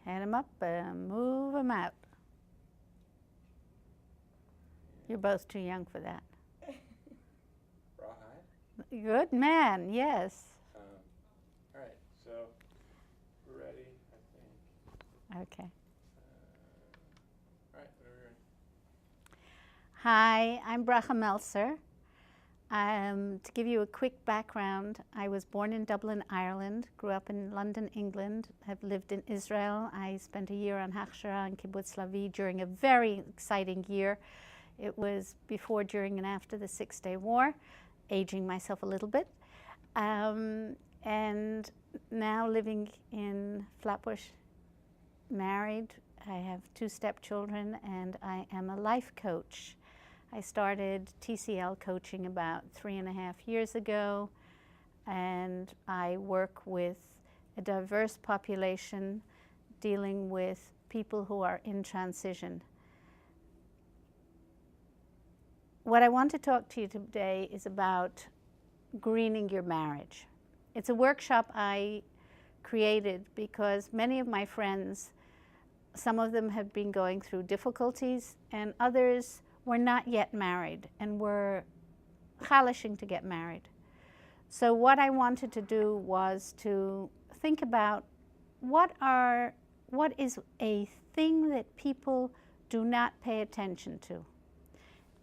Hand them up and move them out. You're both too young for that. Rawhide? Good man, yes. All right, so we're ready, I think. Okay. All right, whenever you're ready. Hi, I'm Bracha Meltzer. To give you a quick background, I was born in Dublin, Ireland, grew up in London, England, have lived in Israel. I spent a year on Hachshara and Kibbutz Lavi during a very exciting year. It was before, during, and after the Six-Day War, aging myself a little bit. And now living in Flatbush, married. I have 2 stepchildren, and I am a life coach. I started TCL coaching about 3.5 years ago, and I work with a diverse population dealing with people who are in transition. What I want to talk to you today is about greening your marriage. It's a workshop I created because many of my friends, some of them have been going through difficulties, and others were not yet married and were chalishing to get married. So what I wanted to do was to think about what is a thing that people do not pay attention to.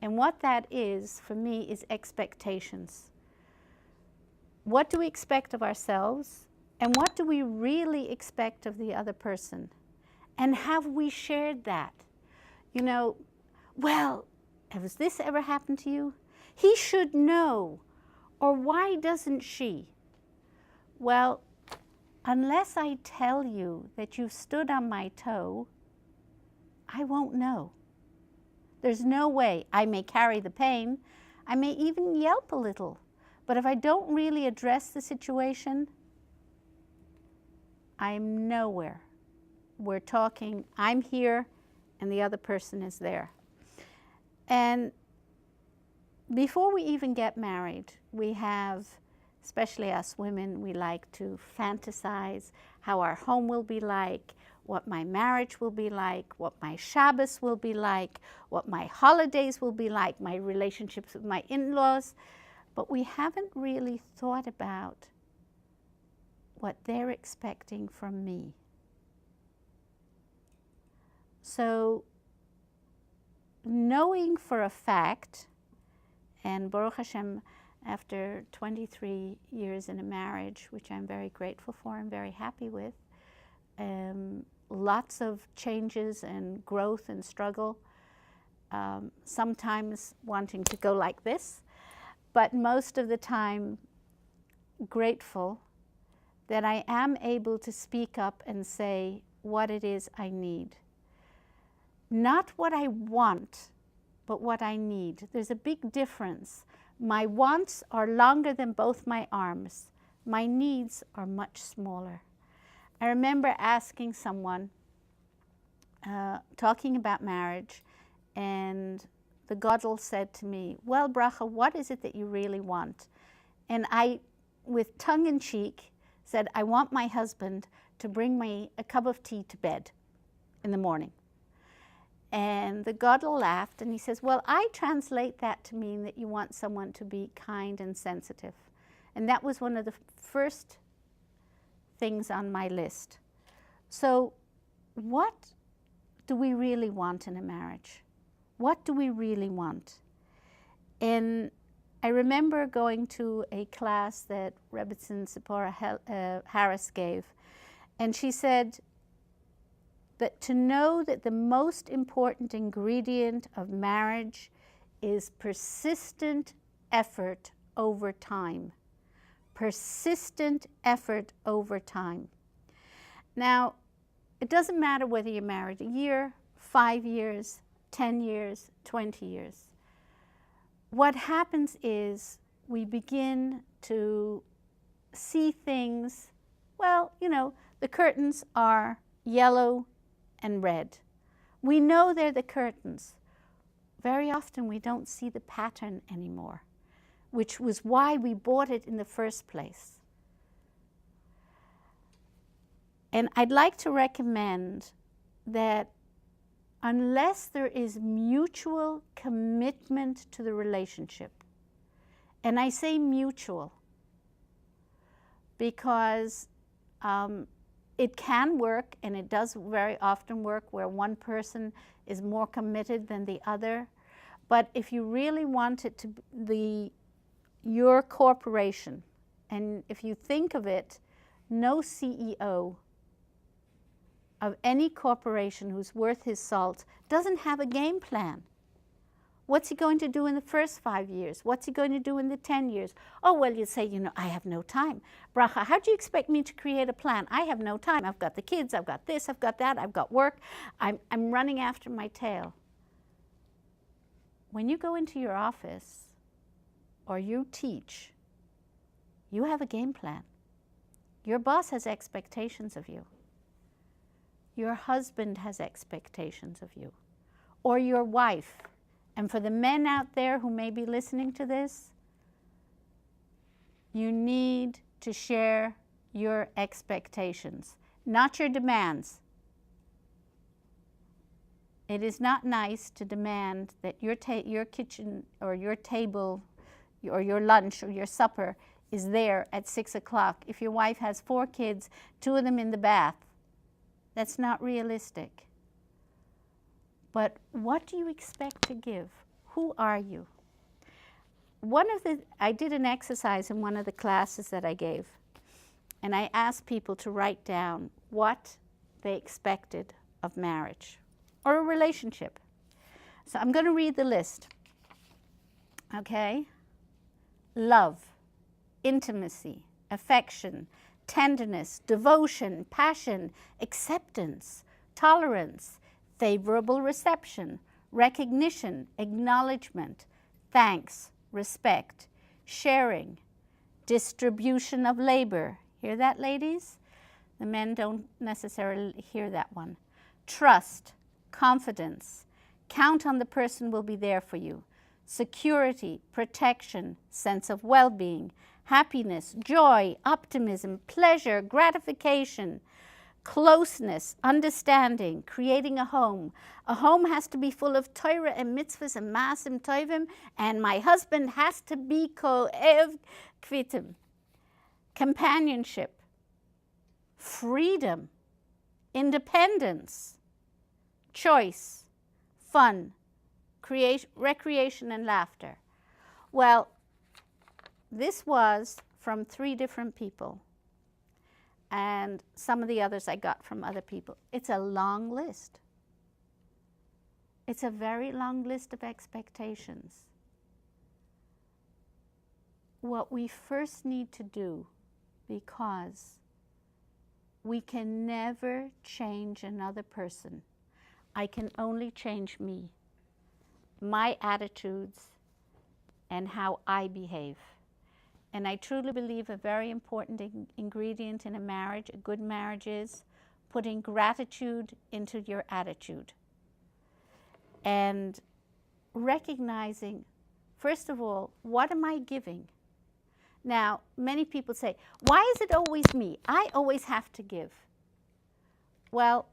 And what that is, for me, is expectations. What do we expect of ourselves? And what do we really expect of the other person? And have we shared that? You know, well, has this ever happened to you? He should know. Or why doesn't she? Well, unless I tell you that you've stood on my toe, I won't know. There's no way. I may carry the pain. I may even yelp a little. But if I don't really address the situation, I'm nowhere. We're talking, I'm here, and the other person is there. And before we even get married, we have, especially us women, we like to fantasize how our home will be like, what my marriage will be like, what my Shabbos will be like, what my holidays will be like, my relationships with my in-laws. But we haven't really thought about what they're expecting from me. So, knowing for a fact, and Baruch Hashem, after 23 years in a marriage, which I'm very grateful for and very happy with, lots of changes and growth and struggle, sometimes wanting to go like this, but most of the time grateful that I am able to speak up and say what it is I need. Not what I want, but what I need. There's a big difference. My wants are longer than both my arms. My needs are much smaller. I remember asking someone, talking about marriage, and the Gadol said to me, well, Bracha, what is it that you really want? And I, with tongue in cheek, said, I want my husband to bring me a cup of tea to bed in the morning. And the Gadol laughed, and he says, well, I translate that to mean that you want someone to be kind and sensitive. And that was one of the first things on my list. So what do we really want in a marriage? What do we really want? And I remember going to a class that Rebbetzin Zipporah Harris gave, and she said that to know that the most important ingredient of marriage is persistent effort over time. Persistent effort over time. Now, it doesn't matter whether you're married a year, 5 years, 10 years, 20 years. What happens is we begin to see things, well, you know, the curtains are yellow and red. We know they're the curtains. Very often we don't see the pattern anymore, which was why we bought it in the first place. And I'd like to recommend that unless there is mutual commitment to the relationship, and I say mutual because it can work, and it does very often work, where one person is more committed than the other. But if you really want it to be your corporation, and if you think of it, no CEO of any corporation who's worth his salt doesn't have a game plan. What's he going to do in the first 5 years? What's he going to do in the 10 years? Oh, well, you say, I have no time. Bracha, how do you expect me to create a plan? I have no time. I've got the kids, I've got this, I've got that, I've got work. I'm running after my tail. When you go into your office or you teach, you have a game plan. Your boss has expectations of you. Your husband has expectations of you, or your wife. And for the men out there who may be listening to this, you need to share your expectations, not your demands. It is not nice to demand that your kitchen or your table or your lunch or your supper is there at 6 o'clock. If your wife has 4 kids, 2 of them in the bath, that's not realistic. But what do you expect to give? Who are you? I did an exercise in one of the classes that I gave, and I asked people to write down what they expected of marriage or a relationship. So I'm going to read the list. Okay? Love, intimacy, affection, tenderness, devotion, passion, acceptance, tolerance, favorable reception, recognition, acknowledgement, thanks, respect, sharing, distribution of labor. Hear that, ladies? The men don't necessarily hear that one. Trust, confidence, count on the person will be there for you. Security, protection, sense of well-being, happiness, joy, optimism, pleasure, gratification, closeness, understanding, creating a home. A home has to be full of Torah and mitzvahs and maasim tovim, and my husband has to be ko'ev kvitim. Companionship, freedom, independence, choice, fun, recreation and laughter. Well, this was from 3 different people, and some of the others I got from other people. It's a long list. It's a very long list of expectations. What we first need to do, because we can never change another person. I can only change me, my attitudes, and how I behave. And I truly believe a very important ingredient in a marriage, a good marriage, is putting gratitude into your attitude. And recognizing, first of all, what am I giving? Now, many people say, why is it always me? I always have to give. Well,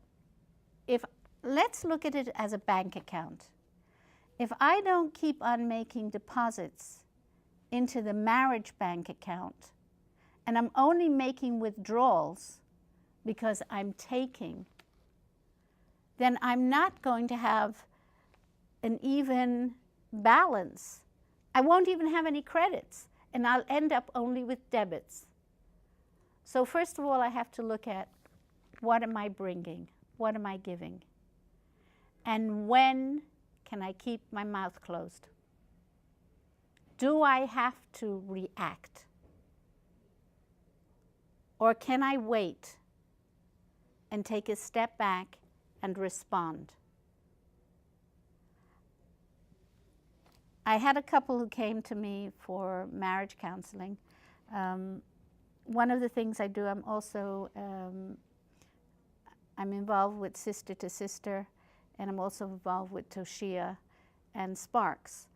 let's look at it as a bank account. If I don't keep on making deposits into the marriage bank account, and I'm only making withdrawals because I'm taking, then I'm not going to have an even balance. I won't even have any credits, and I'll end up only with debits. So first of all, I have to look at, what am I bringing? What am I giving? And when can I keep my mouth closed? Do I have to react? Or can I wait and take a step back and respond? I had a couple who came to me for marriage counseling. One of the things I do, I'm involved with Sister to Sister, and I'm also involved with Toshia and Sparks.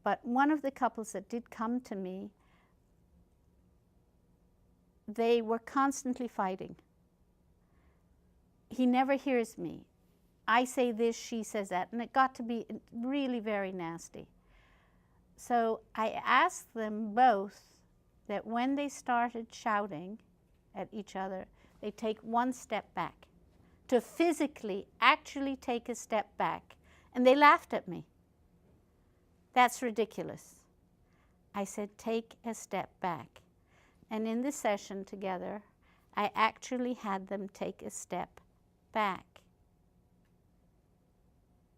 But one of the couples that did come to me, they were constantly fighting. he never hears me. I say this, she says that, and it got to be really very nasty. So I asked them both that when they started shouting at each other, they take one step back, to physically actually take a step back. And they laughed at me. That's ridiculous. I said, take a step back. And in this session together, I actually had them take a step back.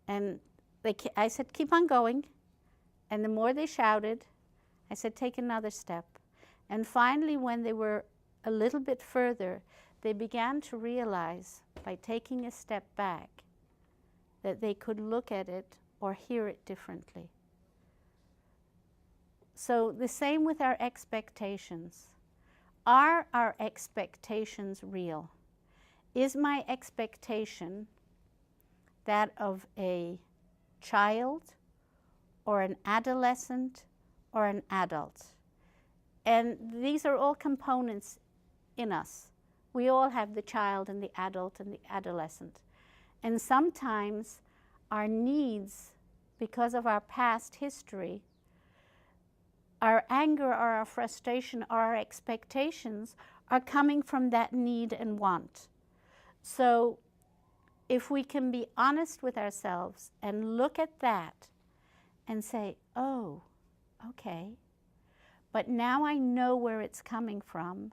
And I said, keep on going. And the more they shouted, I said, take another step. And finally, when they were a little bit further, they began to realize, by taking a step back, that they could look at it or hear it differently. So the same with our expectations. Are our expectations real? Is my expectation that of a child or an adolescent or an adult? And these are all components in us. We all have the child and the adult and the adolescent. And sometimes our needs, because of our past history, our anger or our frustration or our expectations are coming from that need and want. So if we can be honest with ourselves and look at that and say, oh, okay, but now I know where it's coming from.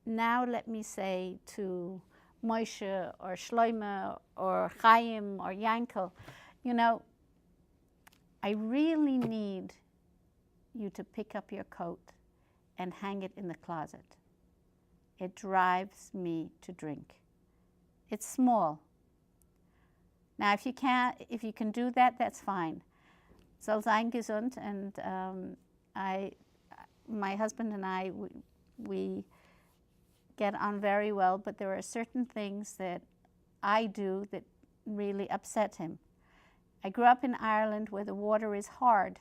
Now let me say to Moshe or Shlomo or Chaim or Yankel, you know, I really need you to pick up your coat and hang it in the closet. It drives me to drink. It's small. Now, if you can do that, that's fine. Soll sein gesund, and my husband and I, we get on very well, but there are certain things that I do that really upset him. I grew up in Ireland where the water is hard.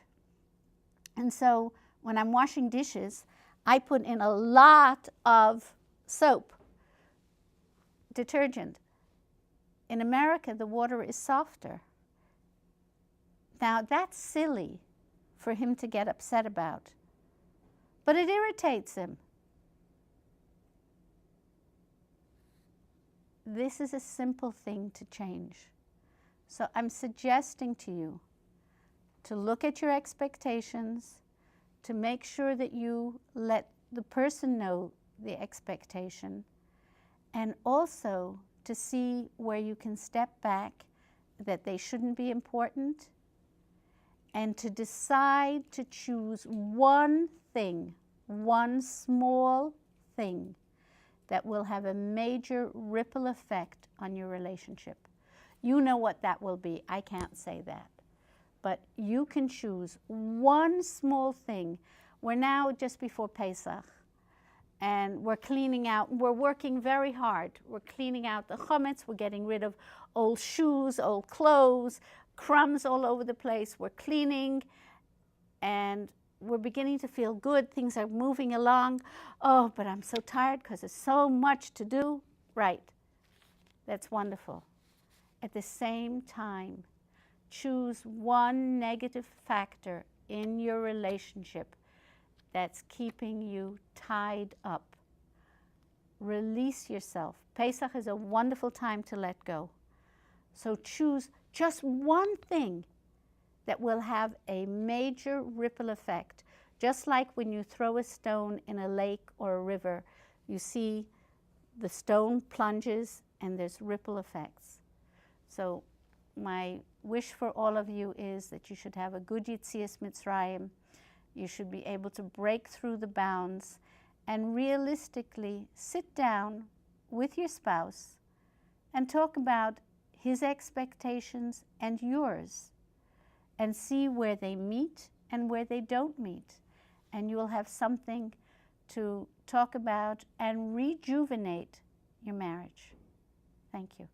And so when I'm washing dishes, I put in a lot of soap, detergent. In America, the water is softer. Now, that's silly for him to get upset about, but it irritates him. This is a simple thing to change. So I'm suggesting to you to look at your expectations, to make sure that you let the person know the expectation, and also to see where you can step back, that they shouldn't be important, and to decide to choose one thing, one small thing that will have a major ripple effect on your relationship. You know what that will be. I can't say that. But you can choose one small thing. We're now just before Pesach, and we're cleaning out, we're working very hard. We're cleaning out the chametz, we're getting rid of old shoes, old clothes, crumbs all over the place. We're cleaning, and we're beginning to feel good. Things are moving along. Oh, but I'm so tired because there's so much to do. Right. That's wonderful. At the same time, choose one negative factor in your relationship that's keeping you tied up. Release yourself. Pesach is a wonderful time to let go. So choose just one thing that will have a major ripple effect. Just like when you throw a stone in a lake or a river, you see the stone plunges and there's ripple effects. So my wish for all of you is that you should have a good Yetzias Mitzrayim. You should be able to break through the bounds and realistically sit down with your spouse and talk about his expectations and yours, and see where they meet and where they don't meet. And you will have something to talk about and rejuvenate your marriage. Thank you.